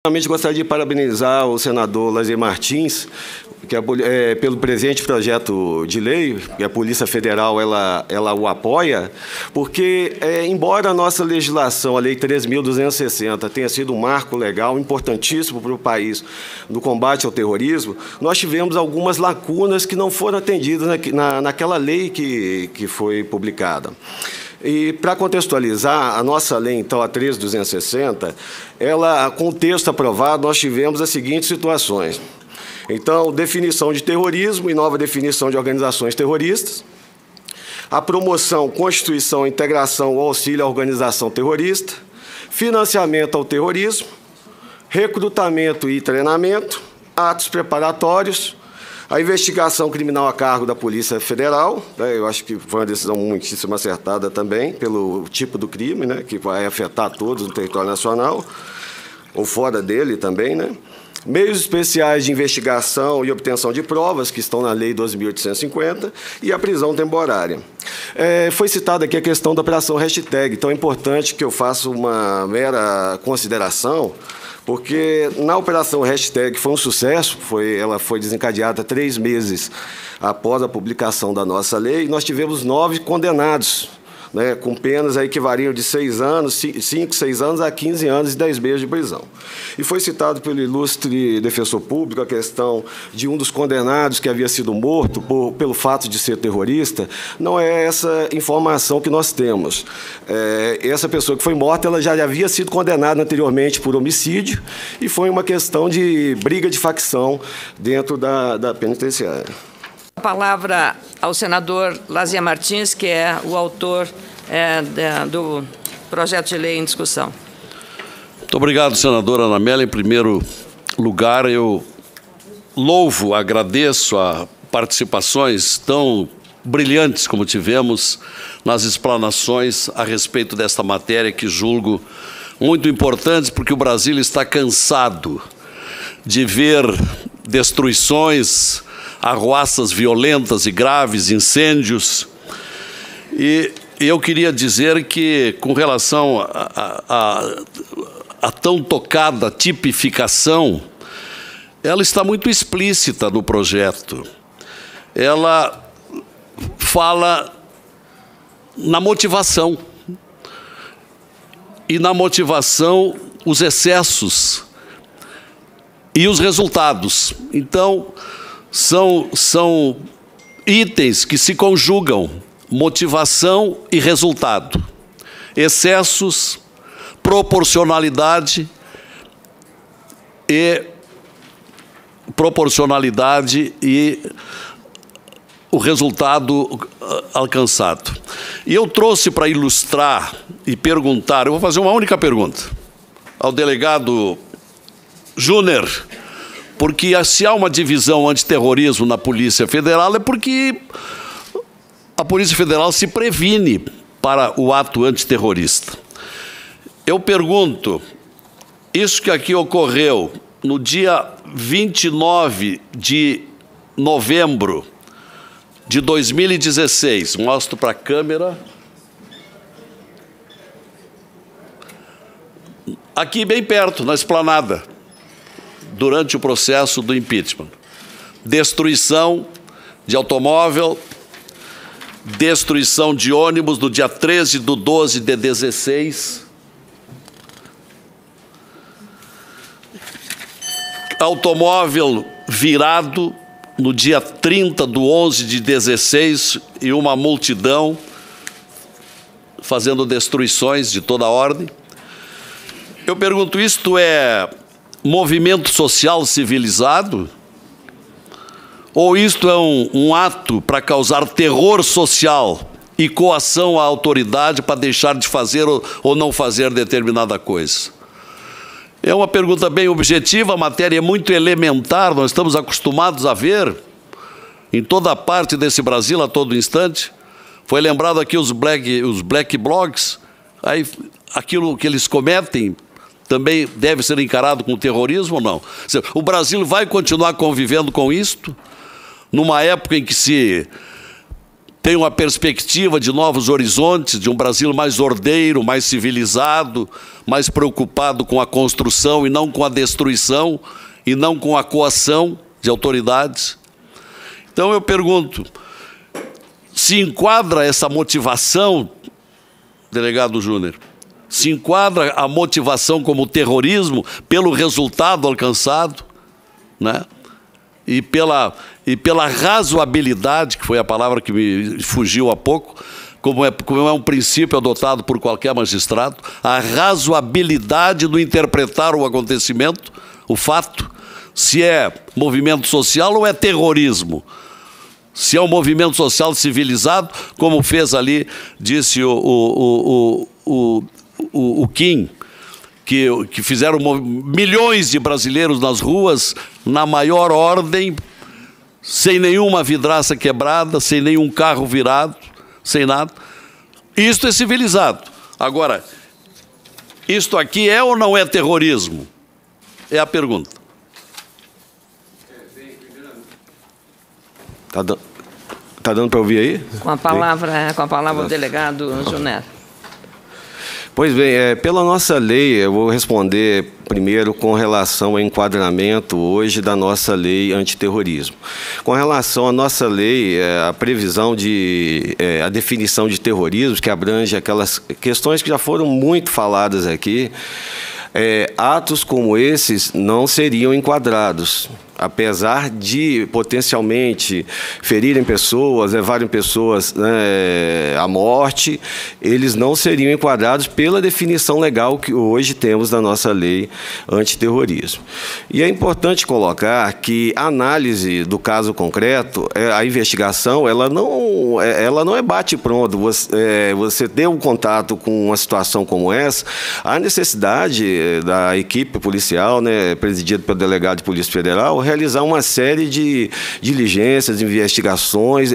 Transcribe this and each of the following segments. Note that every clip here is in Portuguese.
Primeiramente, gostaria de parabenizar o senador Lazier Martins pelo presente projeto de lei, que a Polícia Federal ela o apoia, porque, embora a nossa legislação, a Lei 3.260, tenha sido um marco legal importantíssimo para o país no combate ao terrorismo, nós tivemos algumas lacunas que não foram atendidas naquela lei que foi publicada. E, para contextualizar, a nossa lei, então, a 13.260, ela, com o texto aprovado, nós tivemos as seguintes situações. Então, definição de terrorismo e nova definição de organizações terroristas, a promoção, constituição, integração ou auxílio à organização terrorista, financiamento ao terrorismo, recrutamento e treinamento, atos preparatórios, a investigação criminal a cargo da Polícia Federal, eu acho que foi uma decisão muitíssimo acertada também, pelo tipo do crime, que vai afetar todos no território nacional, ou fora dele também, Meios especiais de investigação e obtenção de provas, que estão na Lei 12.850, e a prisão temporária. Foi citada aqui a questão da operação hashtag, então é importante que eu faça uma mera consideração, porque na operação hashtag foi um sucesso, ela foi desencadeada 3 meses após a publicação da nossa lei, e nós tivemos 9 condenados, com penas aí que variam de 6 anos, 5, 6 anos a 15 anos e 10 meses de prisão. E foi citado pelo ilustre defensor público a questão de um dos condenados que havia sido morto pelo fato de ser terrorista. Não é essa informação que nós temos. Essa pessoa que foi morta, ela já havia sido condenada anteriormente por homicídio e foi uma questão de briga de facção dentro da penitenciária. A palavra ao senador Lazier Martins, que é o autor do projeto de lei em discussão. Muito obrigado, senadora Ana Amélia. Em primeiro lugar, eu louvo, agradeço a participações tão brilhantes como tivemos nas explanações a respeito desta matéria, que julgo muito importante, porque o Brasil está cansado de ver destruições, arruaças violentas e graves, incêndios. E eu queria dizer que, com relação a tão tocada tipificação, ela está muito explícita no projeto. Ela fala na motivação. E na motivação, os excessos e os resultados. Então, são itens que se conjugam, motivação e resultado. Excessos, proporcionalidade e o resultado alcançado. E eu trouxe para ilustrar e perguntar, eu vou fazer uma única pergunta ao delegado Júnior, porque se há uma divisão antiterrorismo na Polícia Federal é porque a Polícia Federal se previne para o ato antiterrorista. Eu pergunto, isso que aqui ocorreu no dia 29 de novembro de 2016, mostro para a câmera, aqui bem perto, na esplanada, durante o processo do impeachment. Destruição de automóvel, destruição de ônibus no dia 13/12 de 16. Automóvel virado no dia 30/11 de 16 e uma multidão fazendo destruições de toda ordem. Eu pergunto, isto é movimento social civilizado? Ou isto é um ato para causar terror social e coação à autoridade para deixar de fazer ou não fazer determinada coisa? É uma pergunta bem objetiva, a matéria é muito elementar, nós estamos acostumados a ver em toda parte desse Brasil, a todo instante. Foi lembrado aqui os black blocs, aí aquilo que eles cometem também deve ser encarado como terrorismo ou não? O Brasil vai continuar convivendo com isto, numa época em que se tem uma perspectiva de novos horizontes, de um Brasil mais ordeiro, mais civilizado, mais preocupado com a construção e não com a destruição, e não com a coação de autoridades. Então eu pergunto, se enquadra essa motivação, delegado Júnior, se enquadra a motivação como terrorismo pelo resultado alcançado, né? E pela razoabilidade, que foi a palavra que me fugiu há pouco, como é um princípio adotado por qualquer magistrado, a razoabilidade do interpretar o acontecimento, o fato, se é movimento social ou é terrorismo. Se é um movimento social civilizado, como fez ali, disse o Kim, que fizeram milhões de brasileiros nas ruas, na maior ordem, sem nenhuma vidraça quebrada, sem nenhum carro virado, sem nada. Isto é civilizado. Agora, isto aqui é ou não é terrorismo? É a pergunta. Tá dando para ouvir aí? Com a palavra o delegado Júnior. Pois bem, pela nossa lei, eu vou responder primeiro com relação ao enquadramento hoje da nossa lei antiterrorismo. Com relação à nossa lei, a previsão a definição de terrorismo, que abrange aquelas questões que já foram muito faladas aqui, atos como esses não seriam enquadrados. Apesar de potencialmente ferirem pessoas, levarem pessoas, né, à morte, eles não seriam enquadrados pela definição legal que hoje temos na nossa lei antiterrorismo. E é importante colocar que a análise do caso concreto, a investigação, ela não é bate-pronto. Você ter um contato com uma situação como essa, há necessidade da equipe policial, né, presidida pelo delegado de Polícia Federal, realizar uma série de diligências, investigações,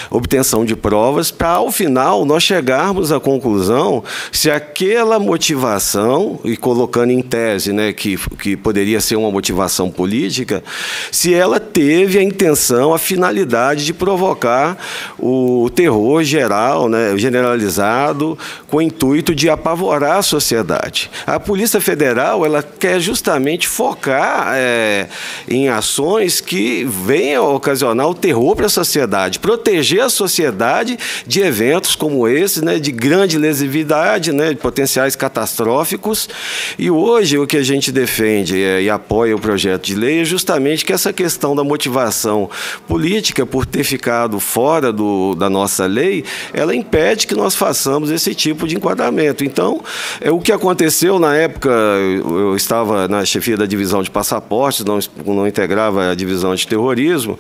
obtenção de provas, para, ao final, nós chegarmos à conclusão se aquela motivação, e colocando em tese, né, que poderia ser uma motivação política, se ela teve a intenção, a finalidade de provocar o terror geral, né, generalizado, com o intuito de apavorar a sociedade. A Polícia Federal, ela quer justamente focar em ações que venham a ocasionar o terror para a sociedade, proteger a sociedade de eventos como esse, né, de grande lesividade, né, de potenciais catastróficos. E hoje o que a gente defende e apoia o projeto de lei é justamente que essa questão da motivação política, por ter ficado fora da nossa lei, ela impede que nós façamos esse tipo de enquadramento. Então, o que aconteceu na época, eu estava na chefia da divisão de passaportes, não integrava a divisão de terrorismo,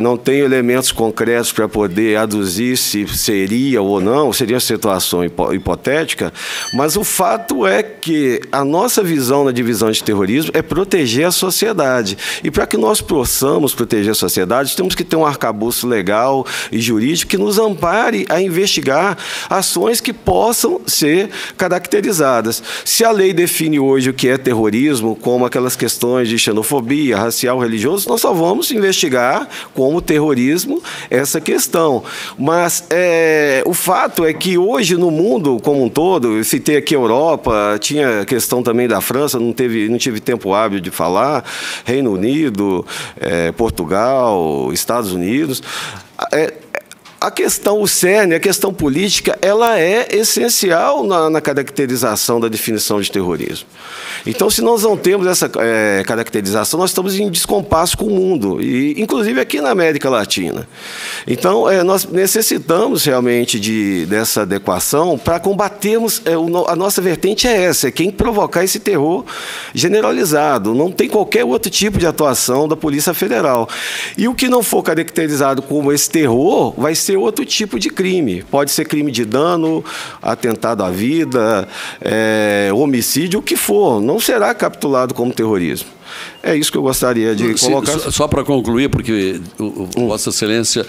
não tenho elementos concretos para poder aduzir se seria ou não, seria uma situação hipotética, mas o fato é que a nossa visão na divisão de terrorismo é proteger a sociedade. E para que nós possamos proteger a sociedade, temos que ter um arcabouço legal e jurídico que nos ampare a investigar ações que possam ser caracterizadas. Se a lei define hoje o que é terrorismo, como aquelas questões de xenofobia, racial, religioso, nós só vamos investigar como terrorismo essa questão. Mas o fato é que hoje no mundo como um todo, eu citei aqui a Europa, tinha a questão também da França, não tive tempo hábil de falar, Reino Unido, Portugal, Estados Unidos. A questão, o cerne, a questão política, ela é essencial na caracterização da definição de terrorismo. Então, se nós não temos essa caracterização, nós estamos em descompasso com o mundo, e inclusive aqui na América Latina. Então, nós necessitamos realmente dessa adequação para combatermos, a nossa vertente é essa, quem provocar esse terror generalizado. Não tem qualquer outro tipo de atuação da Polícia Federal. E o que não for caracterizado como esse terror vai ser outro tipo de crime. Pode ser crime de dano, atentado à vida, homicídio, o que for. Não será capitulado como terrorismo. É isso que eu gostaria de colocar. Só para concluir, porque Vossa Excelência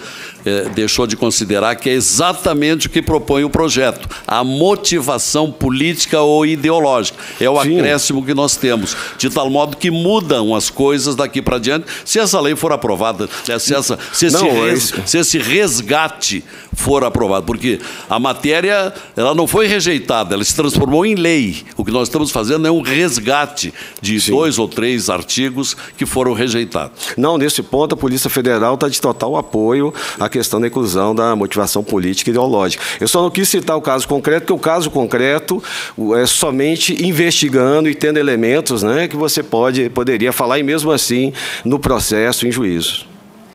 deixou de considerar que é exatamente o que propõe o projeto, a motivação política ou ideológica. É o acréscimo que nós temos, de tal modo que mudam as coisas daqui para diante, se essa lei for aprovada, se esse resgate resgate for aprovado, porque a matéria ela não foi rejeitada, ela se transformou em lei. O que nós estamos fazendo é um resgate de 2 ou 3 artigos que foram rejeitados. Não, nesse ponto a Polícia Federal está de total apoio à questão da inclusão da motivação política e ideológica. Eu só não quis citar o caso concreto, porque o caso concreto é somente investigando e tendo elementos, né, que você poderia falar, e mesmo assim no processo, em juízo.